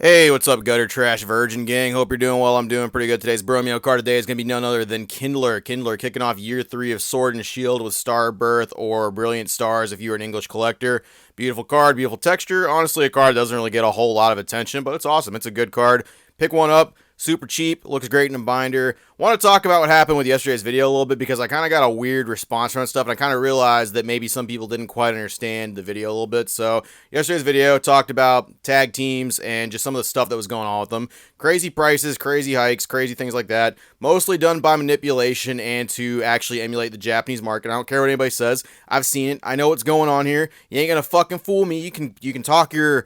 Hey, what's up, Gutter Trash Virgin Gang? Hope you're doing well. I'm doing pretty good. Today's Bromeo card today is going to be none other than Kindler. Kindler kicking off year 3 of Sword and Shield with Star Birth or Brilliant Stars if you're an English collector. Beautiful card, beautiful texture. Honestly, a card that doesn't really get a whole lot of attention, but it's awesome. It's a good card. Pick one up. Super cheap, looks great in a binder. Want to talk about what happened with yesterday's video a little bit because I kind of got a weird response from stuff, and I kind of realized that maybe some people didn't quite understand the video a little bit. So yesterday's video talked about tag teams and just some of the stuff that was going on with them. Crazy prices, crazy hikes, crazy things like that. Mostly done by manipulation and to actually emulate the Japanese market. I don't care what anybody says. I've seen it. I know what's going on here. You ain't gonna fucking fool me. You can talk your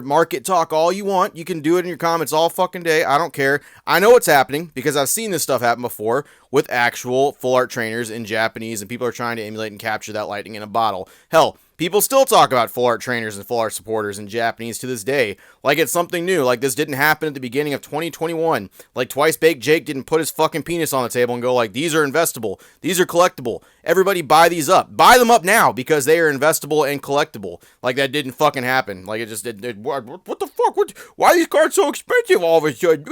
market talk all you want. You can do it in your comments all fucking day. I don't care. I know what's happening because I've seen this stuff happen before with actual full art trainers in Japanese, and people are trying to emulate and capture that lightning in a bottle. Hell, people still talk about full art trainers and full art supporters in Japanese to this day. Like it's something new. Like this didn't happen at the beginning of 2021. Like Twice Baked Jake didn't put his fucking penis on the table and go like, these are investable. These are collectible. Everybody buy these up. Buy them up now because they are investable and collectible. Like that didn't fucking happen. Like it just did. What the fuck? Why are these cards so expensive all of a sudden?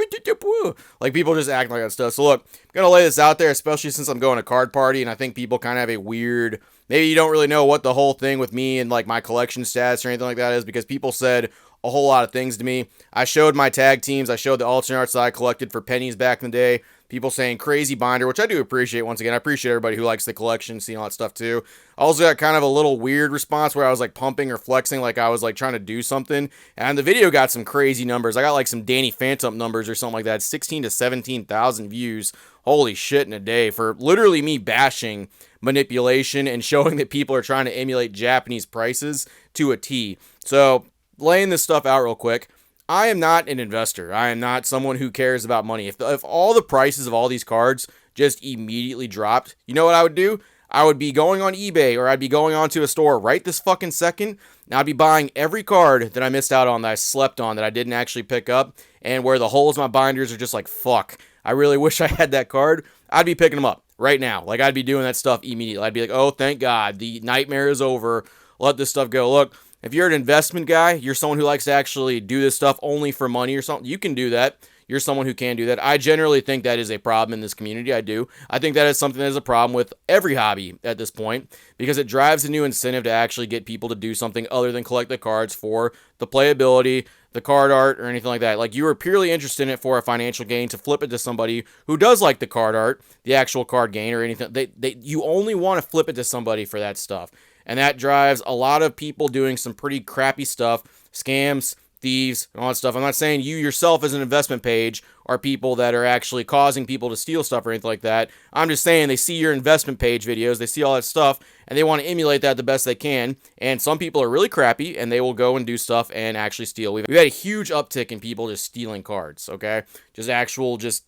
Like people just act like that stuff. So look, I'm going to lay this out there, especially since I'm going to card party and I think people kind of have a weird, maybe you don't really know what the whole thing with me and like my collection stats or anything like that is because people said a whole lot of things to me. I showed my tag teams. I showed the alternate arts that I collected for pennies back in the day. People saying crazy binder, which I do appreciate. Once again, I appreciate everybody who likes the collection, seeing all that stuff too. I also got kind of a little weird response where I was like pumping or flexing like I was like trying to do something. And the video got some crazy numbers. I got like some Danny Phantom numbers or something like that. 16 to 17,000 views. Holy shit in a day for literally me bashing manipulation and showing that people are trying to emulate Japanese prices to a T. So laying this stuff out real quick. I am not an investor. I am not someone who cares about money. If all the prices of all these cards just immediately dropped, you know what I would do? I would be going on eBay or I'd be going onto a store right this fucking second. And I'd be buying every card that I missed out on, that I slept on, that I didn't actually pick up, and where the holes in my binders are just like, fuck, I really wish I had that card. I'd be picking them up right now. Like I'd be doing that stuff immediately. I'd be like, oh, thank God, the nightmare is over. Let this stuff go. Look, if you're an investment guy, you're someone who likes to actually do this stuff only for money or something, you can do that. You're someone who can do that. I generally think that is a problem in this community. I do. I think that is something that is a problem with every hobby at this point because it drives a new incentive to actually get people to do something other than collect the cards for the playability, the card art, or anything like that. Like you are purely interested in it for a financial gain to flip it to somebody who does like the card art, the actual card gain or anything. You only want to flip it to somebody for that stuff. And that drives a lot of people doing some pretty crappy stuff, scams, thieves, and all that stuff. I'm not saying you yourself as an investment page are people that are actually causing people to steal stuff or anything like that. I'm just saying they see your investment page videos, they see all that stuff, and they want to emulate that the best they can. And some people are really crappy, and they will go and do stuff and actually steal. We've had a huge uptick in people just stealing cards, okay? Just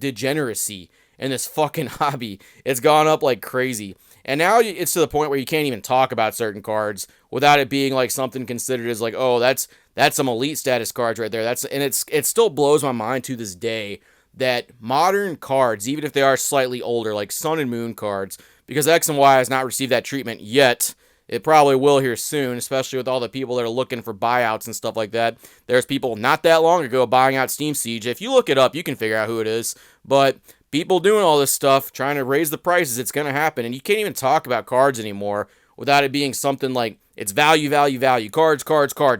degeneracy in this fucking hobby. It's gone up like crazy. And now it's to the point where you can't even talk about certain cards without it being like something considered as like, oh, that's some elite status cards right there. It still blows my mind to this day that modern cards, even if they are slightly older, like Sun and Moon cards, because X and Y has not received that treatment yet. It probably will here soon, especially with all the people that are looking for buyouts and stuff like that. There's people not that long ago buying out Steam Siege. If you look it up, you can figure out who it is. But people doing all this stuff, trying to raise the prices, it's going to happen. And you can't even talk about cards anymore without it being something like it's value, value, value. Cards,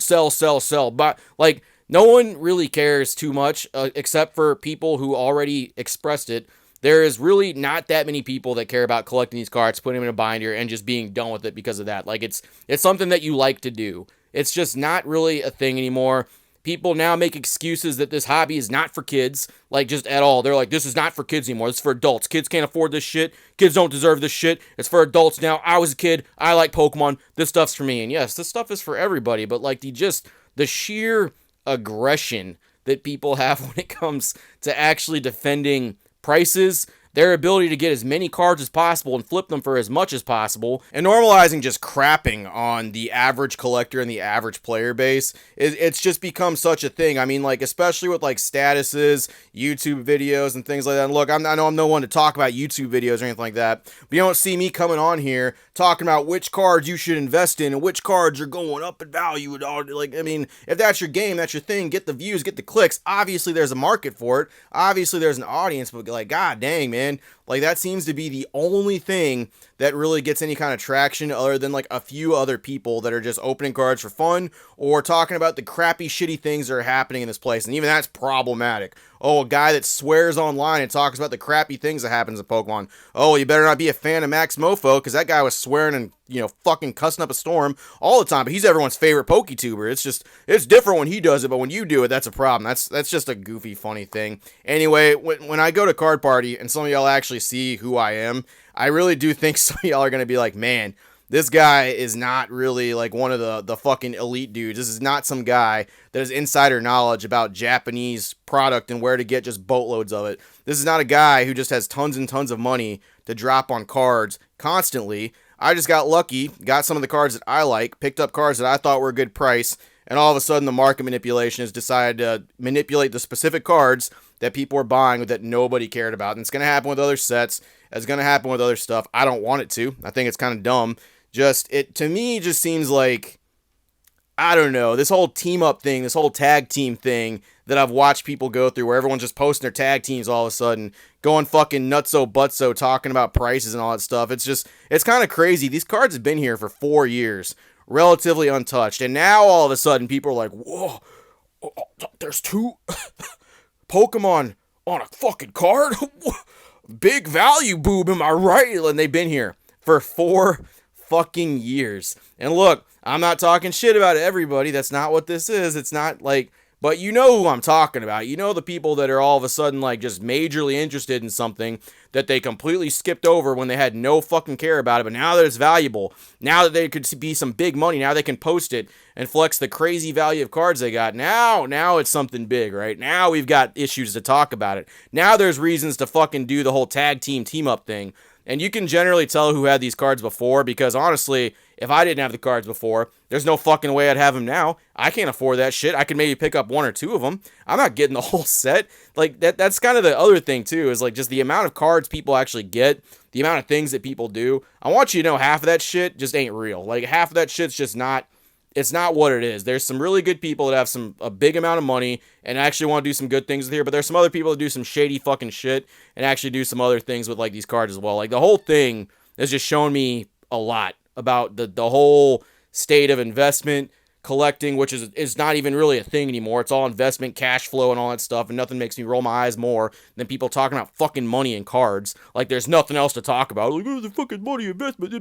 sell, sell, sell. But like no one really cares too much except for people who already expressed it. There is really not that many people that care about collecting these cards, putting them in a binder, and just being done with it because of that. Like it's something that you like to do. It's just not really a thing anymore. People now make excuses that this hobby is not for kids, like just at all. They're like, this is not for kids anymore. This is for adults. Kids can't afford this shit. Kids don't deserve this shit. It's for adults now. I was a kid. I like Pokemon. This stuff's for me. And yes, this stuff is for everybody. But like the sheer aggression that people have when it comes to actually defending prices, their ability to get as many cards as possible and flip them for as much as possible, and normalizing just crapping on the average collector and the average player base. It's just become such a thing. I mean, like, especially with like statuses, YouTube videos, and things like that. And look, I know I'm no one to talk about YouTube videos or anything like that, but you don't see me coming on here talking about which cards you should invest in and which cards are going up in value and all. Like, I mean, if that's your game, that's your thing. Get the views, get the clicks. Obviously, there's a market for it. Obviously, there's an audience, but like, god dang, man. Like, that seems to be the only thing that really gets any kind of traction other than like a few other people that are just opening cards for fun or talking about the crappy, shitty things that are happening in this place. And even that's problematic. Oh, a guy that swears online and talks about the crappy things that happens in Pokemon. Oh, you better not be a fan of Max Mofo, because that guy was swearing and, you know, fucking cussing up a storm all the time. But he's everyone's favorite PokeTuber. It's different when he does it, but when you do it, that's a problem. That's just a goofy, funny thing. Anyway, when I go to Card Party and some of y'all actually see who I am, I really do think some of y'all are going to be like, man, this guy is not really like one of the fucking elite dudes. This is not some guy that has insider knowledge about Japanese product and where to get just boatloads of it. This is not a guy who just has tons and tons of money to drop on cards constantly. I just got lucky, got some of the cards that I like, picked up cards that I thought were a good price, and all of a sudden the market manipulation has decided to manipulate the specific cards that people are buying that nobody cared about. And it's going to happen with other sets. It's going to happen with other stuff. I don't want it to. I think it's kind of dumb. To me, just seems like, I don't know, this whole team up thing, this whole tag team thing that I've watched people go through where everyone's just posting their tag teams all of a sudden, going fucking nutso butso, talking about prices and all that stuff. It's kind of crazy. These cards have been here for 4 years, relatively untouched. And now all of a sudden people are like, whoa, there's 2 Pokemon on a fucking card? Big value, boob, am I right? And they've been here for 4 fucking years. And look, I'm not talking shit about everybody. That's not what this is. It's not like, but you know who I'm talking about. You know the people that are all of a sudden like just majorly interested in something that they completely skipped over when they had no fucking care about it. But now that it's valuable, now that they could be some big money, now they can post it and flex the crazy value of cards they got. Now it's something big, right? Now we've got issues to talk about it. Now there's reasons to fucking do the whole tag team up thing. And you can generally tell who had these cards before, because honestly, if I didn't have the cards before, there's no fucking way I'd have them now. I can't afford that shit. I could maybe pick up 1 or 2 of them. I'm not getting the whole set. Like, that's kind of the other thing, too, is like just the amount of cards people actually get, the amount of things that people do. I want you to know half of that shit just ain't real. Like, half of that shit's just not, it's not what it is. There's some really good people that have a big amount of money and actually want to do some good things with here, but there's some other people that do some shady fucking shit and actually do some other things with like these cards as well. Like, the whole thing has just shown me a lot about the whole state of investment, collecting, which is not even really a thing anymore. It's all investment, cash flow, and all that stuff, and nothing makes me roll my eyes more than people talking about fucking money and cards. Like, there's nothing else to talk about. Like, oh, the fucking money investment.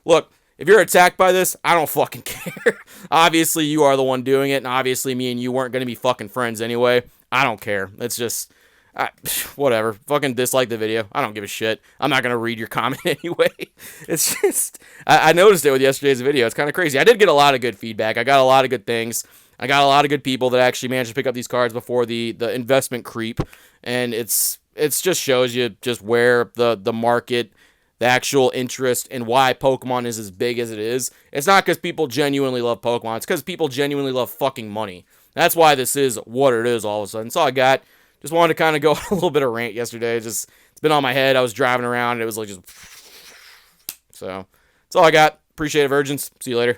Look, if you're attacked by this, I don't fucking care. Obviously, you are the one doing it, and obviously me and you weren't going to be fucking friends anyway. I don't care. It's just, whatever. Fucking dislike the video. I don't give a shit. I'm not going to read your comment anyway. It's just, I noticed it with yesterday's video. It's kind of crazy. I did get a lot of good feedback. I got a lot of good things. I got a lot of good people that actually managed to pick up these cards before the investment creep, and it's just shows you just where the market, the actual interest, and why Pokemon is as big as it is. It's not because people genuinely love Pokemon. It's because people genuinely love fucking money. That's why this is what it is all of a sudden. That's all I got. Just wanted to kind of go a little bit of rant yesterday. It's been on my head. I was driving around, and it was like just... So, that's all I got. Appreciate it, virgins. See you later.